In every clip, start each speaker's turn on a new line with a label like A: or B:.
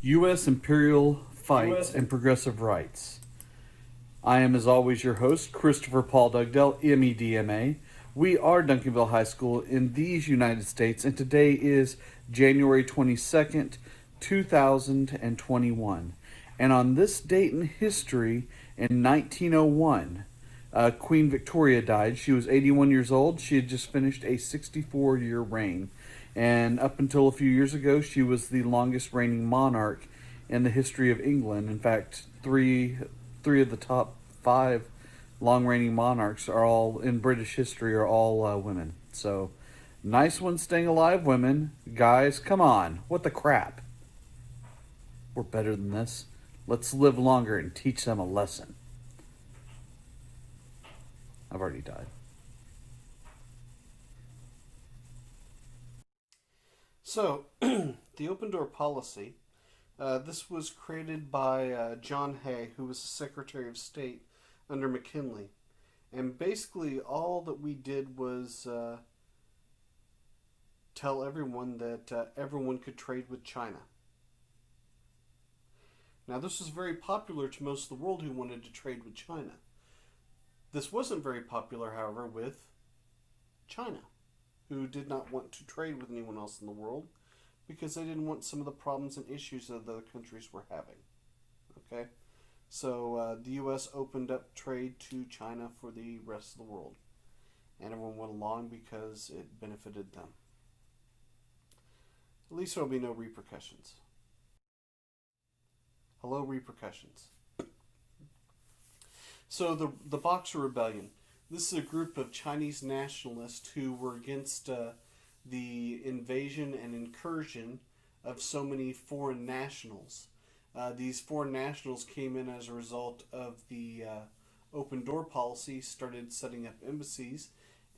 A: U.S. Imperial Fights and Progressive Rights. I am, as always, your host, Christopher Paul Dugdale, MEDMA. We are Duncanville High School in these United States, and today is January 22nd, 2021. And on this date in history, in 1901, Queen Victoria died. She was 81 years old. She had just finished a 64-year reign. And up until a few years ago, she was the longest reigning monarch in the history of England. In fact, three of the top five long reigning monarchs are all in British history are all women. So nice one staying alive, women. Guys, come on. What the crap? We're better than this. Let's live longer and teach them a lesson. I've already died. So, the open door policy, this was created by John Hay, who was the Secretary of State under McKinley. And basically, all that we did was tell everyone that everyone could trade with China. Now, this was very popular to most of the world who wanted to trade with China. This wasn't very popular, however, with China, who did not want to trade with anyone else in the world because they didn't want some of the problems and issues that the other countries were having. Okay? So the U.S. opened up trade to China for the rest of the world. And everyone went along because it benefited them. At least there will be no repercussions. Hello, repercussions. So the Boxer Rebellion. This is a group of Chinese nationalists who were against the invasion and incursion of so many foreign nationals. These foreign nationals came in as a result of the open door policy, started setting up embassies,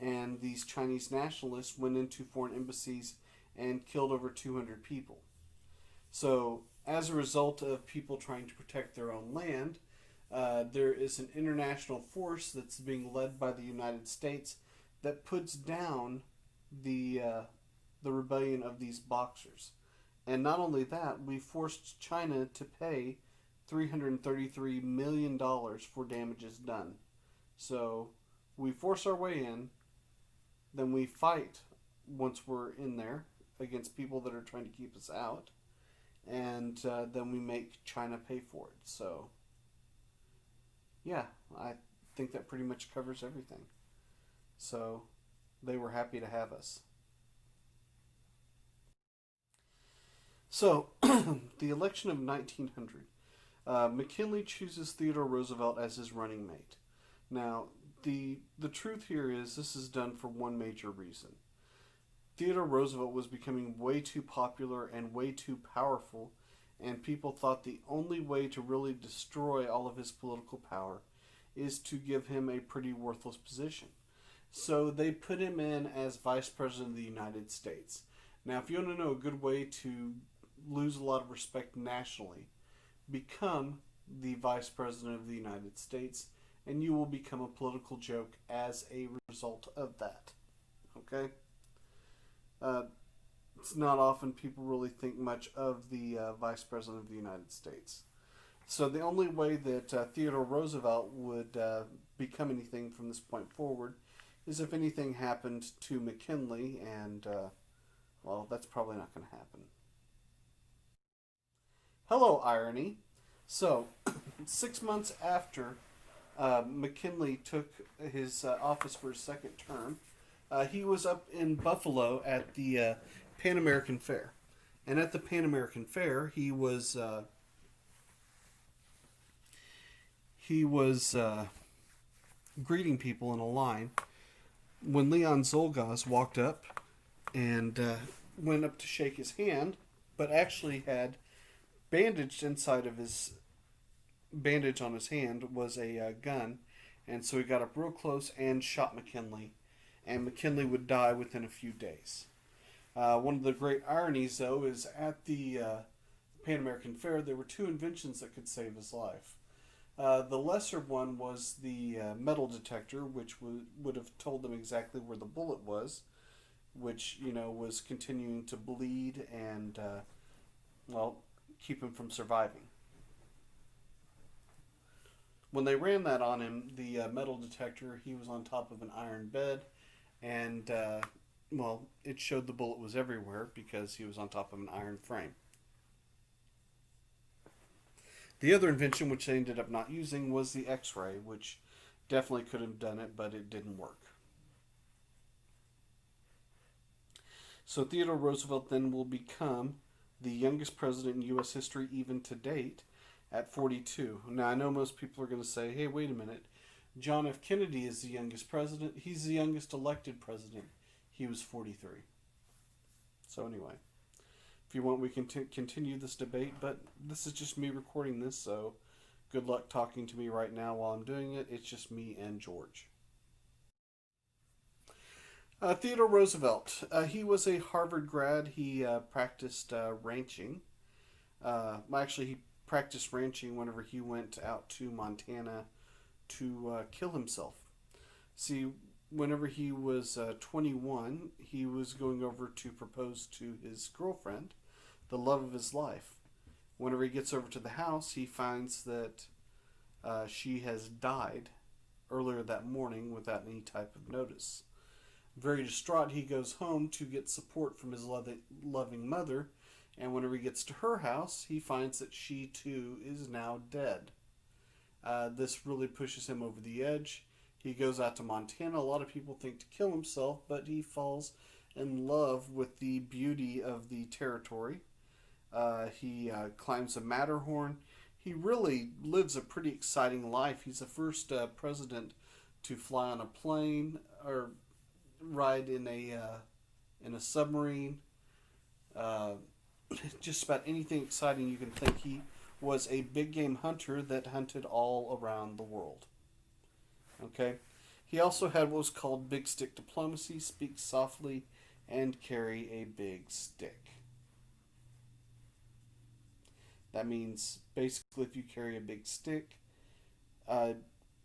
A: and these Chinese nationalists went into foreign embassies and killed over 200 people. So, as a result of people trying to protect their own land, there is an international force that's being led by the United States that puts down the rebellion of these Boxers. And not only that, we forced China to pay $333 million for damages done. So we force our way in, then we fight once we're in there against people that are trying to keep us out, and then we make China pay for it. So yeah, I think that pretty much covers everything. So they were happy to have us. So, the election of 1900. McKinley chooses Theodore Roosevelt as his running mate. Now, the truth here is this is done for one major reason. Theodore Roosevelt was becoming way too popular and way too powerful, and people thought the only way to really destroy all of his political power is to give him a pretty worthless position. So they put him in as Vice President of the United States. Now, if you want to know a good way to lose a lot of respect nationally, become the Vice President of the United States, and you will become a political joke as a result of that. Okay? It's not often people really think much of the Vice President of the United States. So the only way that Theodore Roosevelt would become anything from this point forward is if anything happened to McKinley, and, well, that's probably not going to happen. Hello, irony. So, 6 months after McKinley took his office for his second term, he was up in Buffalo at the Pan American Fair. And at the Pan American Fair, he was greeting people in a line when Leon Zolgaz walked up and went up to shake his hand, but actually had bandaged inside of his bandage on his hand was a gun, and so he got up real close and shot McKinley, and McKinley would die within a few days. One of the great ironies, though, is at the Pan American Fair, there were two inventions that could save his life. The lesser one was the metal detector, which would have told them exactly where the bullet was, which, was continuing to bleed and, keep him from surviving. When they ran that on him, the metal detector, he was on top of an iron bed, and well, it showed the bullet was everywhere because he was on top of an iron frame. The other invention, which they ended up not using, was the X-ray, which definitely could have done it, but it didn't work. So Theodore Roosevelt then will become the youngest president in U.S. history even to date at 42. Now, I know most people are going to say, hey, wait a minute. John F. Kennedy is the youngest president. He's the youngest elected president. He was 43. So anyway, if you want, we can continue this debate, but this is just me recording this, so good luck talking to me right now while I'm doing it. It's just me and George. Theodore Roosevelt. He was a Harvard grad. He practiced ranching. Actually, he practiced ranching whenever he went out to Montana to kill himself. See, whenever he was 21, he was going over to propose to his girlfriend, the love of his life. Whenever he gets over to the house, he finds that she has died earlier that morning without any type of notice. Very distraught, he goes home to get support from his loving mother, and whenever he gets to her house, he finds that she too is now dead. This really pushes him over the edge. He goes out to Montana. A lot of people think to kill himself, but he falls in love with the beauty of the territory. He climbs a Matterhorn. He really lives a pretty exciting life. He's the first president to fly on a plane or ride in a submarine. Just about anything exciting you can think. He was a big game hunter that hunted all around the world. Okay? He also had what was called big stick diplomacy, speak softly and carry a big stick. That means basically if you carry a big stick,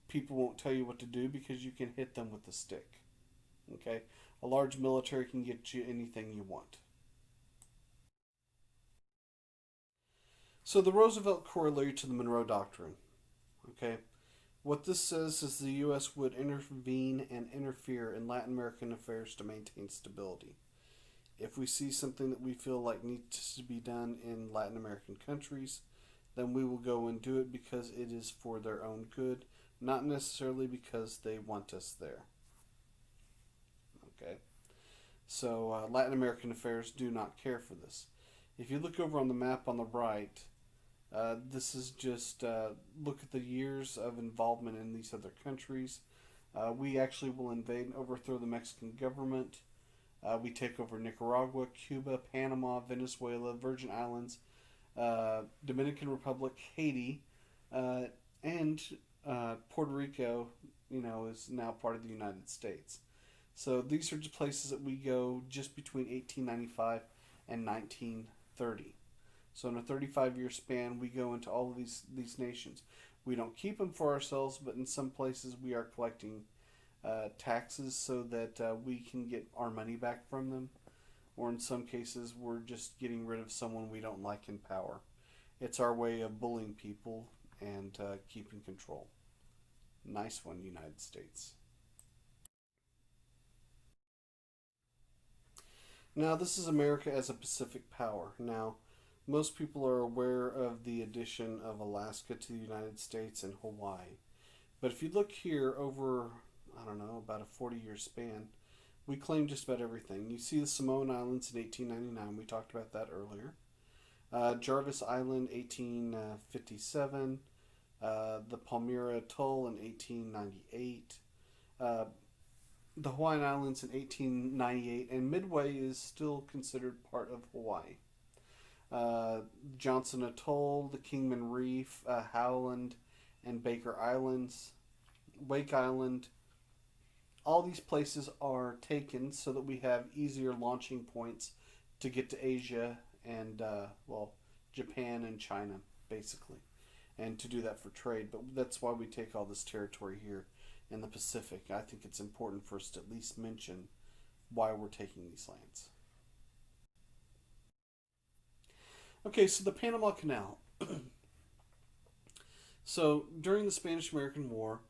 A: people won't tell you what to do because you can hit them with the stick. Okay? A large military can get you anything you want. So the Roosevelt corollary to the Monroe Doctrine. Okay? What this says is the U.S. would intervene and interfere in Latin American affairs to maintain stability. If we see something that we feel like needs to be done in Latin American countries, then we will go and do it because it is for their own good, not necessarily because they want us there. Okay? So Latin American affairs do not care for this. If you look over on the map on the right, this is just look at the years of involvement in these other countries. We actually will invade and overthrow the Mexican government. We take over Nicaragua, Cuba, Panama, Venezuela, Virgin Islands, Dominican Republic, Haiti, and Puerto Rico, is now part of the United States. So these are just places that we go just between 1895 and 1930. So in a 35-year span, we go into all of these nations. We don't keep them for ourselves, but in some places we are collecting taxes so that we can get our money back from them. Or in some cases, we're just getting rid of someone we don't like in power. It's our way of bullying people and keeping control. Nice one, United States. Now, this is America as a Pacific power. Now, most people are aware of the addition of Alaska to the United States and Hawaii. But if you look here over, about a 40-year span, we claim just about everything. You see the Samoan Islands in 1899. We talked about that earlier. Jarvis Island, 1857. The Palmyra Atoll in 1898. The Hawaiian Islands in 1898. And Midway is still considered part of Hawaii. Johnson Atoll, the Kingman Reef, Howland and Baker Islands, Wake Island. All these places are taken so that we have easier launching points to get to Asia and, Japan and China, basically. And to do that for trade. But that's why we take all this territory here in the Pacific. I think it's important for us to at least mention why we're taking these lands. Okay, so the Panama Canal. So during the Spanish American War,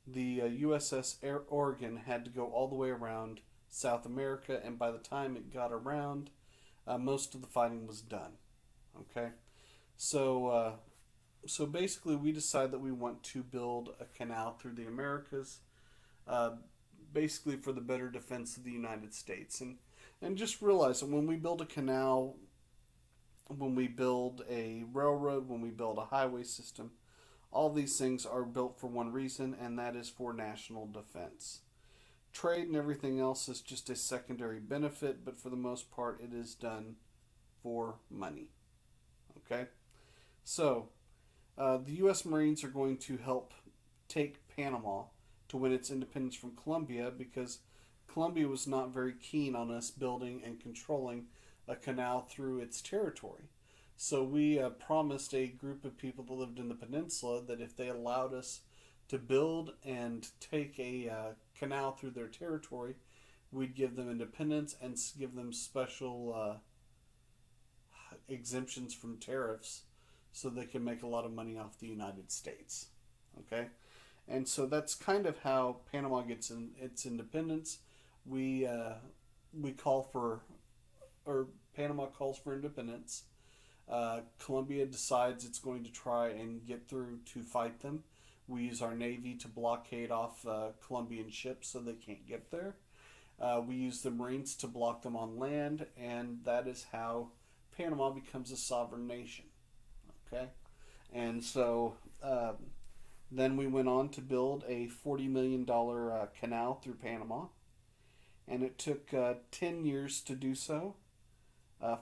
A: the USS Oregon had to go all the way around South America, and by the time it got around, most of the fighting was done. Okay, so so basically, we decided that we want to build a canal through the Americas, uh, basically for the better defense of the United States, and just realize that when we build a canal, when we build a railroad, when we build a highway system, all these things are built for one reason, and that is for national defense. Trade and everything else is just a secondary benefit, but for the most part, it is done for money. Okay? So, the U.S. Marines are going to help take Panama to win its independence from Colombia because Colombia was not very keen on us building and controlling a canal through its territory. So we promised a group of people that lived in the peninsula that if they allowed us to build and take a canal through their territory, we'd give them independence and give them special exemptions from tariffs so they can make a lot of money off the United States. Okay? And so that's kind of how Panama gets its independence. We call for, or Panama calls for independence. Colombia decides it's going to try and get through to fight them. We use our navy to blockade off Colombian ships so they can't get there. We use the Marines to block them on land, and that is how Panama becomes a sovereign nation. Okay, and so then we went on to build a $40 million canal through Panama, and it took 10 years to do so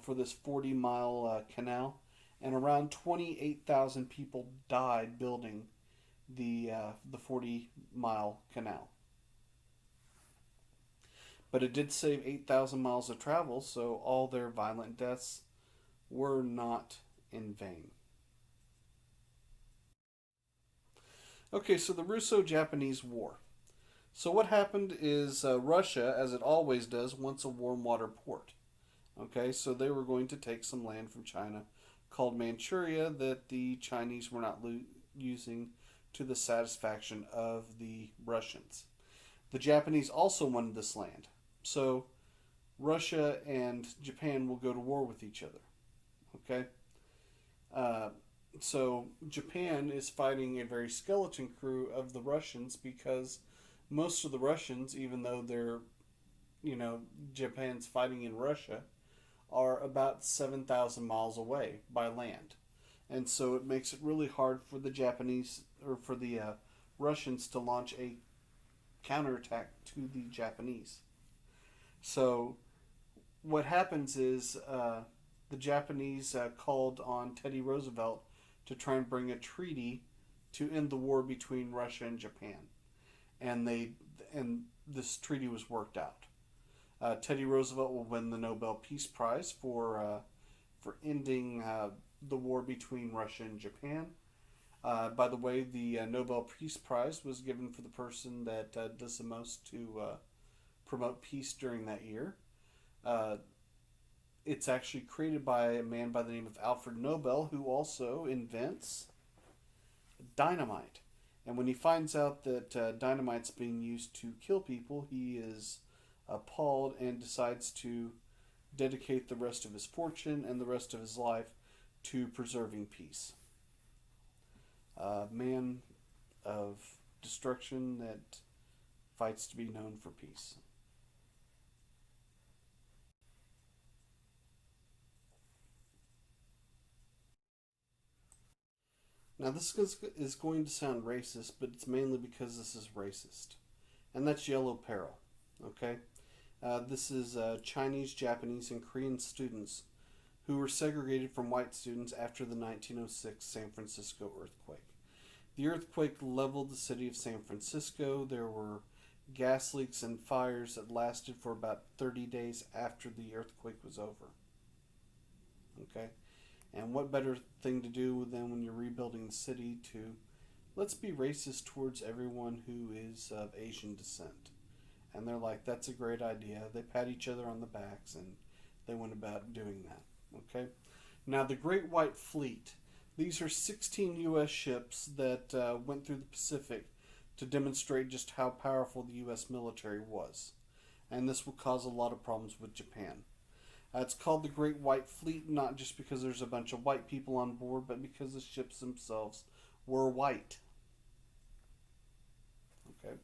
A: for this 40-mile canal, and around 28,000 people died building the 40-mile canal. But it did save 8,000 miles of travel, so all their violent deaths were not in vain. Okay, so the Russo-Japanese War. So what happened is Russia, as it always does, wants a warm water port. Okay, so they were going to take some land from China called Manchuria that the Chinese were not using to the satisfaction of the Russians. The Japanese also wanted this land. So Russia and Japan will go to war with each other. Okay? So Japan is fighting a very skeleton crew of the Russians because most of the Russians, even though they're, Japan's fighting in Russia, are about 7,000 miles away by land. And so it makes it really hard for the Japanese, or for the Russians to launch a counterattack to the Japanese. So what happens is the Japanese called on Teddy Roosevelt to try and bring a treaty to end the war between Russia and Japan, and this treaty was worked out. Teddy Roosevelt will win the Nobel Peace Prize for ending the war between Russia and Japan. By the way, the Nobel Peace Prize was given for the person that does the most to promote peace during that year. It's actually created by a man by the name of Alfred Nobel, who also invents dynamite. And when he finds out that dynamite's being used to kill people, he is appalled and decides to dedicate the rest of his fortune and the rest of his life to preserving peace. A man of destruction that fights to be known for peace. Now, this is going to sound racist, but it's mainly because this is racist. And that's yellow peril. Okay? This is Chinese, Japanese, and Korean students who were segregated from white students after the 1906 San Francisco earthquake. The earthquake leveled the city of San Francisco. There were gas leaks and fires that lasted for about 30 days after the earthquake was over. Okay? And what better thing to do than when you're rebuilding the city to let's be racist towards everyone who is of Asian descent. And they're like, that's a great idea. They pat each other on the backs and they went about doing that. Okay? Now, the Great White Fleet, these are 16 U.S. ships that went through the Pacific to demonstrate just how powerful the U.S. military was. And this will cause a lot of problems with Japan. It's called the Great White Fleet not just because there's a bunch of white people on board, but because the ships themselves were white. Okay.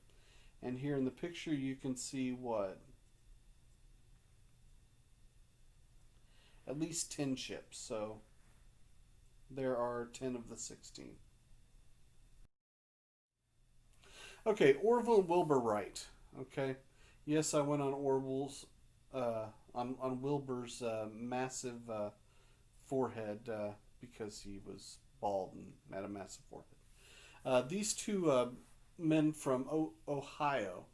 A: And here in the picture you can see what? At least 10 ships. So there are 10 of the 16. Okay, Orville and Wilbur Wright. Okay. Yes, I went on Orville's on Wilbur's massive forehead because he was bald and had a massive forehead. These two men from Ohio,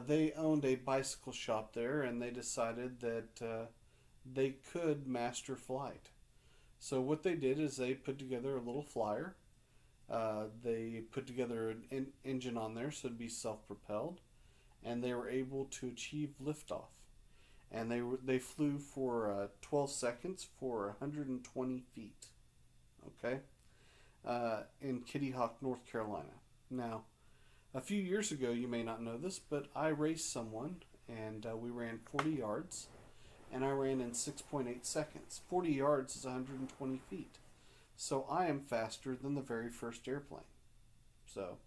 A: they owned a bicycle shop there, and they decided that they could master flight. So what they did is they put together a little flyer. They put together an engine on there so it'd be self-propelled, and they were able to achieve liftoff. And they flew for 12 seconds for 120 feet. Okay, in Kitty Hawk, North Carolina. Now, a few years ago, you may not know this, but I raced someone, and we ran 40 yards, and I ran in 6.8 seconds. 40 yards is 120 feet. So I am faster than the very first airplane. So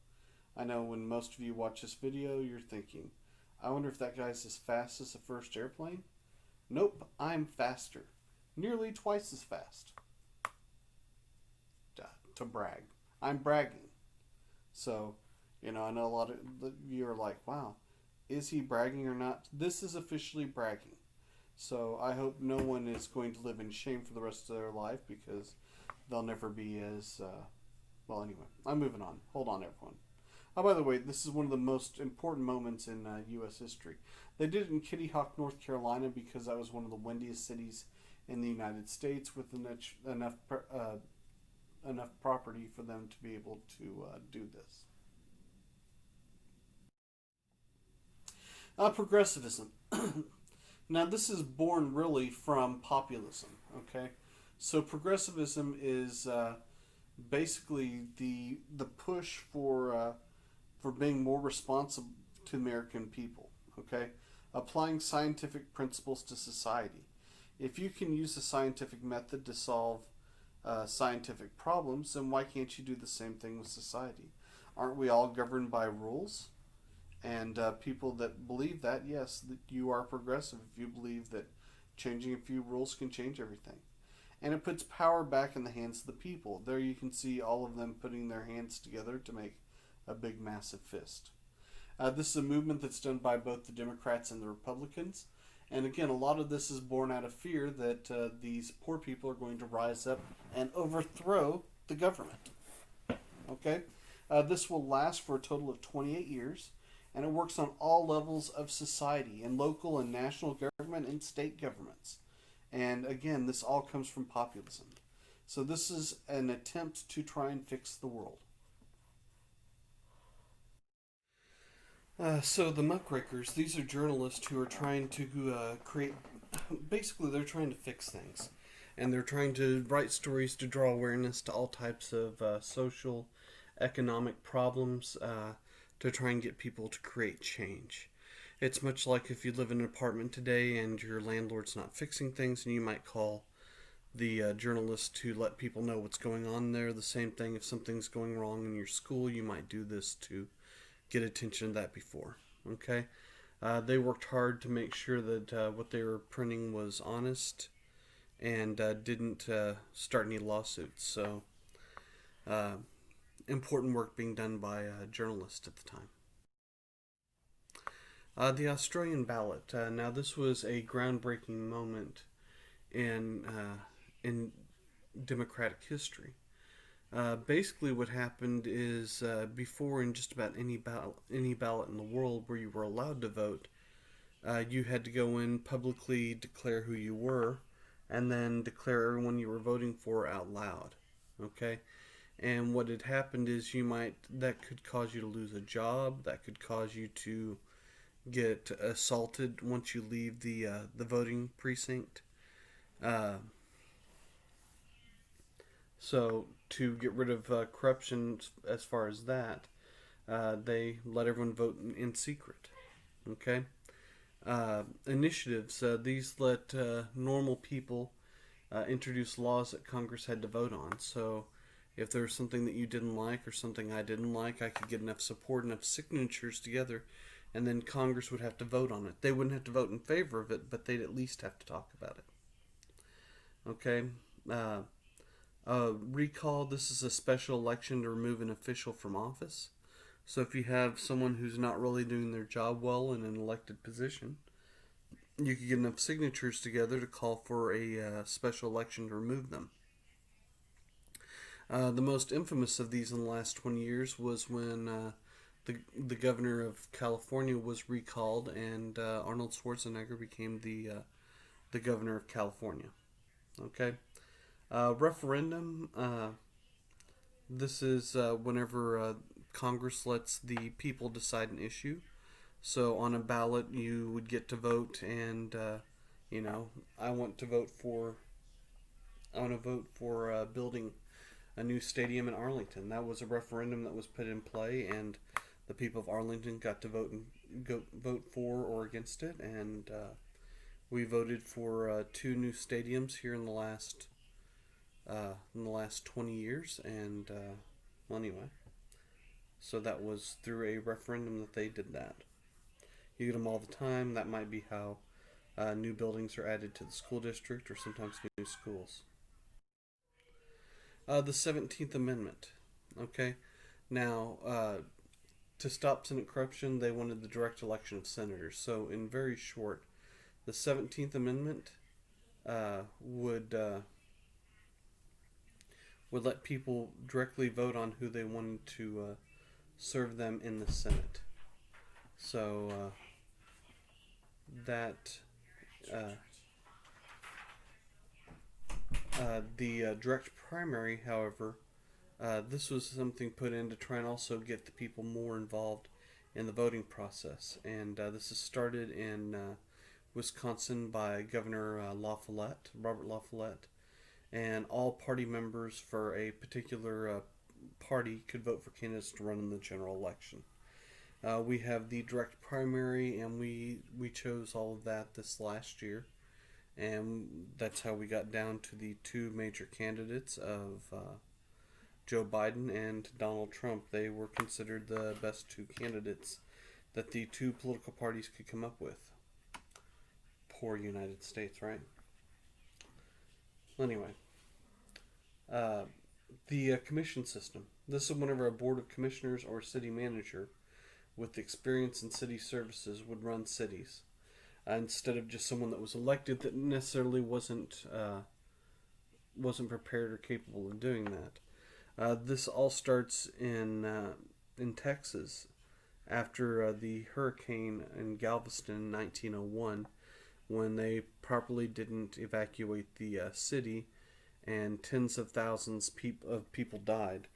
A: I know when most of you watch this video, you're thinking, I wonder if that guy's as fast as the first airplane? Nope, I'm faster. Nearly twice as fast. To brag. I'm bragging. So, I know a lot of you are like, wow, is he bragging or not? This is officially bragging. So I hope no one is going to live in shame for the rest of their life because they'll never be as, well, anyway, I'm moving on. Hold on, everyone. Oh, by the way, this is one of the most important moments in U.S. history. They did it in Kitty Hawk, North Carolina, because that was one of the windiest cities in the United States with enough property for them to be able to do this. Progressivism. Now, this is born really from populism. Okay, so progressivism is basically the push for being more responsive to American people, okay? Applying scientific principles to society. If you can use a scientific method to solve scientific problems, then why can't you do the same thing with society? Aren't we all governed by rules? And people that believe that, yes, that you are progressive if you believe that changing a few rules can change everything. And it puts power back in the hands of the people. There you can see all of them putting their hands together to make a big, massive fist. This is a movement that's done by both the Democrats and the Republicans. And again, a lot of this is born out of fear that these poor people are going to rise up and overthrow the government. Okay? This will last for a total of 28 years. And it works on all levels of society, in local and national government and state governments. And again, this all comes from populism. So this is an attempt to try and fix the world. So the muckrakers, these are journalists who are trying to create, basically they're trying to fix things. And they're trying to write stories to draw awareness to all types of social, economic problems, to try and get people to create change. It's much like if you live in an apartment today and your landlord's not fixing things, and you might call the journalist to let people know what's going on there. The same thing, if something's going wrong in your school, you might do this to get attention to that before. Okay? They worked hard to make sure that what they were printing was honest and didn't start any lawsuits. So, important work being done by journalists at the time. The Australian ballot. Now, this was a groundbreaking moment in democratic history. Basically, what happened is before, in just about any ballot in the world where you were allowed to vote, you had to go in, publicly declare who you were, and then declare everyone you were voting for out loud. Okay? And what had happened is that could cause you to lose a job, that could cause you to get assaulted once you leave the voting precinct. So to get rid of corruption as far as that, they let everyone vote in secret. Okay. Initiatives. These let normal people introduce laws that Congress had to vote on. So if there was something that you didn't like or something I didn't like, I could get enough support, enough signatures together, and then Congress would have to vote on it. They wouldn't have to vote in favor of it, but they'd at least have to talk about it. Okay. Uh, Recall. This is a special election to remove an official from office. So if you have someone who's not really doing their job well in an elected position, you could get enough signatures together to call for a special election to remove them. The most infamous of these in the last 20 years was when the governor of California was recalled, and Arnold Schwarzenegger became the governor of California. Okay, referendum. This is whenever Congress lets the people decide an issue. So on a ballot, you would get to vote, and you know, I want to vote for. I want to vote for building a new stadium in Arlington. That was a referendum that was put in play, and the people of Arlington got to vote for or against it, and we voted for two new stadiums here in the last 20 years, and well, anyway, so that was through a referendum that they did that. You get them all the time. That might be how new buildings are added to the school district, or sometimes new schools. The 17th Amendment. Okay, now to stop Senate corruption, they wanted the direct election of senators. So, in very short, the 17th Amendment would let people directly vote on who they wanted to serve them in the Senate. So that uh, the direct primary, however, this was something put in to try and also get the people more involved in the voting process. And this is started in Wisconsin by Governor Robert LaFollette. And all party members for a particular party could vote for candidates to run in the general election. We have the direct primary, and we chose all of that this last year. And that's how we got down to the two major candidates of Joe Biden and Donald Trump. They were considered the best two candidates that the two political parties could come up with. Poor United States, right? Anyway, uh, the commission system. This is whenever a board of commissioners or city manager with experience in city services would run cities, instead of just someone that was elected that necessarily wasn't prepared or capable of doing that. This all starts in Texas after the hurricane in Galveston in 1901, when they properly didn't evacuate the city, and tens of thousands of people died.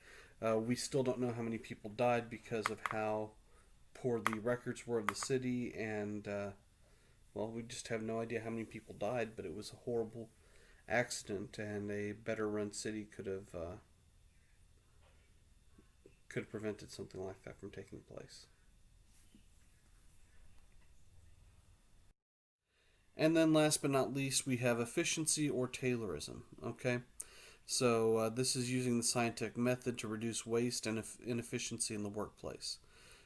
A: We still don't know how many people died because of how poor the records were of the city, and well, we just have no idea how many people died. But it was a horrible accident, and a better run city could have prevented something like that from taking place. And then, last but not least, we have efficiency or Taylorism. Okay, so this is using the scientific method to reduce waste and inefficiency in the workplace.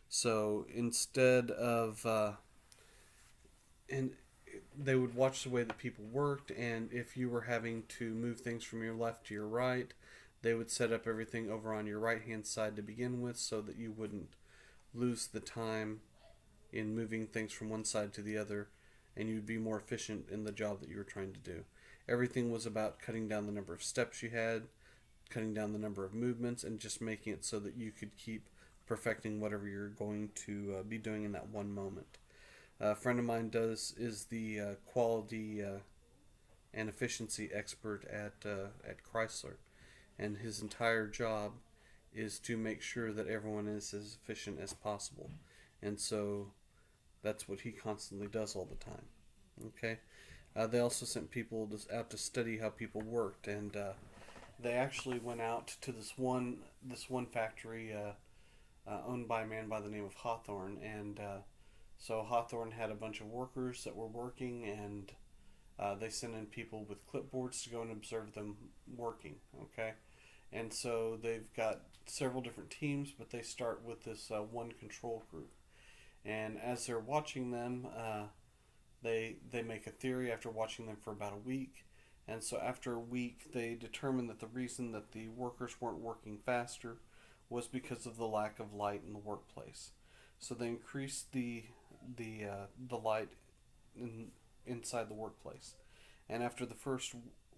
A: So instead of and they would watch the way that people worked, and if you were having to move things from your left to your right, they would set up everything over on your right hand side to begin with, so that you wouldn't lose the time in moving things from one side to the other, and you'd be more efficient in the job that you were trying to do. Everything was about cutting down the number of steps you had, cutting down the number of movements, and just making it so that you could keep perfecting whatever you're going to be doing in that one moment. A friend of mine is the quality and efficiency expert at Chrysler, and his entire job is to make sure that everyone is as efficient as possible, and so that's what he constantly does all the time. Okay, they also sent people out to study how people worked, and they actually went out to this one factory owned by a man by the name of Hawthorne, and so Hawthorne had a bunch of workers that were working, and they sent in people with clipboards to go and observe them working. Okay, and so they've got several different teams, but they start with this one control group, and as they're watching them, they make a theory after watching them for about a week. And so after a week, they determined that the reason that the workers weren't working faster was because of the lack of light in the workplace. So they increased the light inside the workplace. And after the first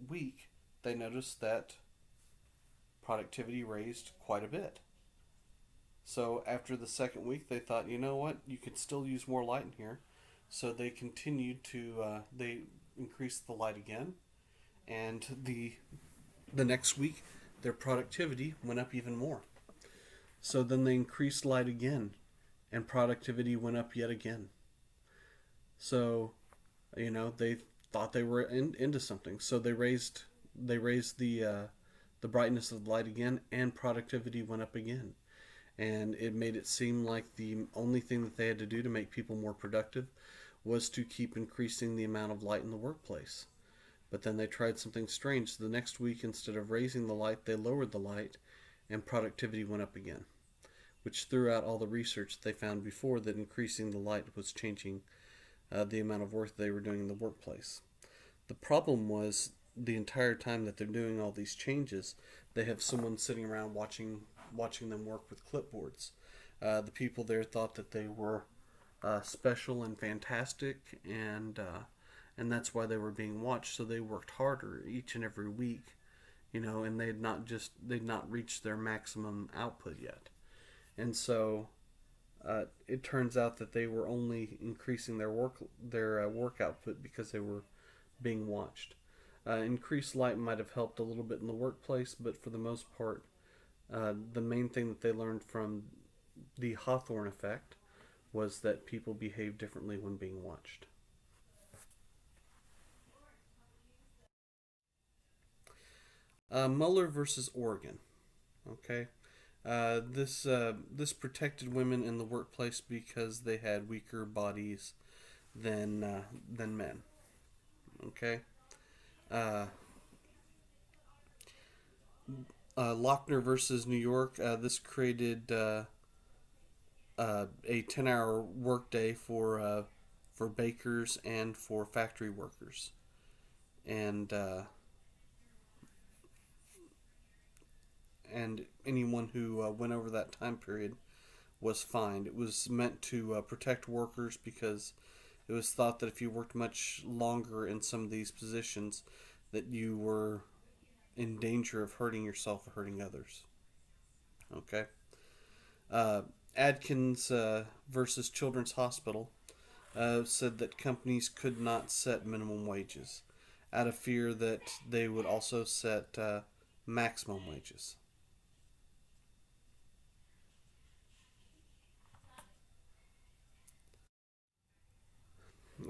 A: week, they noticed that productivity raised quite a bit. So after the second week, they thought, you know what, you could still use more light in here. So they continued to they increased the light again, and the next week their productivity went up even more. So then they increased light again, and productivity went up yet again. So, they thought they were into something. So they raised the brightness of the light again, and productivity went up again. And it made it seem like the only thing that they had to do to make people more productive was to keep increasing the amount of light in the workplace. But then they tried something strange. The next week, instead of raising the light, they lowered the light, and productivity went up again, which threw out all the research they found before that increasing the light was changing the amount of work they were doing in the workplace. The problem was the entire time that they're doing all these changes, they have someone sitting around watching them work with clipboards. The people there thought that they were special and fantastic, and that's why they were being watched. So they worked harder each and every week, and they'd not reached their maximum output yet. And so it turns out that they were only increasing their work output because they were being watched. Increased light might have helped a little bit in the workplace, but for the most part, the main thing that they learned from the Hawthorne effect was that people behave differently when being watched. Mueller versus Oregon. Okay, this protected women in the workplace because they had weaker bodies than men. Okay, uh, Lochner versus New York. This created a 10-hour workday for bakers and for factory workers, and and anyone who went over that time period was fined. It was meant to protect workers because it was thought that if you worked much longer in some of these positions, that you were in danger of hurting yourself or hurting others. Okay. Uh, Adkins versus Children's Hospital said that companies could not set minimum wages out of fear that they would also set maximum wages.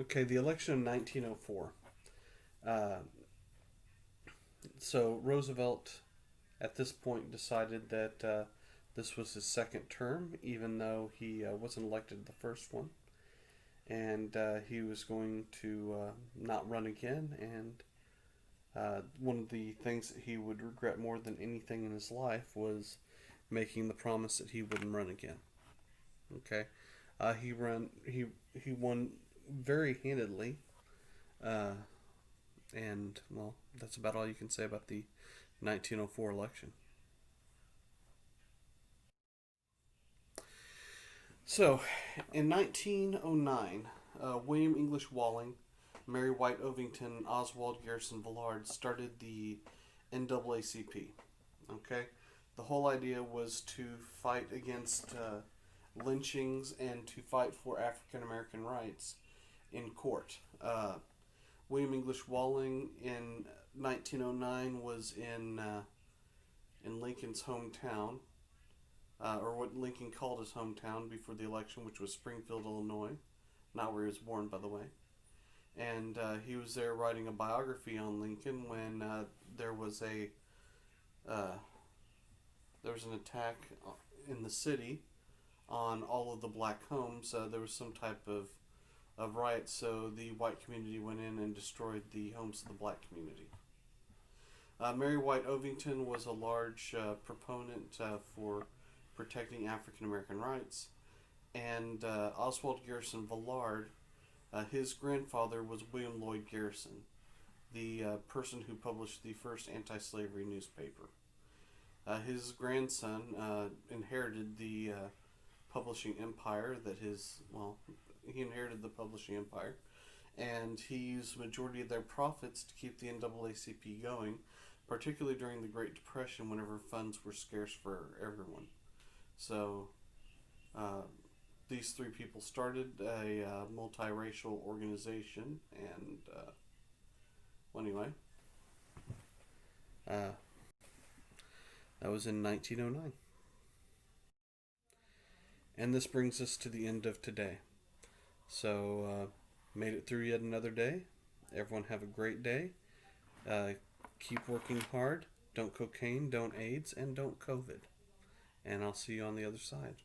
A: Okay, the election of 1904. Uh, so Roosevelt, at this point, decided that this was his second term, even though he wasn't elected the first one, and he was going to not run again. And one of the things that he would regret more than anything in his life was making the promise that he wouldn't run again. Okay, he won very handedly, uh, and well, that's about all you can say about the 1904 election. So, in 1909, William English Walling, Mary White Ovington, and Oswald Garrison Villard started the NAACP. Okay, the whole idea was to fight against lynchings and to fight for African American rights in court. William English Walling in 1909 was in Lincoln's hometown, or what Lincoln called his hometown before the election, which was Springfield, Illinois, not where he was born, by the way. And he was there writing a biography on Lincoln when there was uh, there was an attack in the city on all of the black homes. There was some type of riot, so the white community went in and destroyed the homes of the black community. Mary White Ovington was a large proponent for protecting African American rights, and Oswald Garrison Villard, his grandfather was William Lloyd Garrison, the person who published the first anti-slavery newspaper. His grandson inherited the publishing empire he inherited the publishing empire, and he used the majority of their profits to keep the NAACP going, particularly during the Great Depression whenever funds were scarce for everyone. So these three people started a multiracial organization, and anyway, that was in 1909. And this brings us to the end of today. So, made it through yet another day. Everyone have a great day. Keep working hard. Don't cocaine, don't AIDS, and don't COVID. And I'll see you on the other side.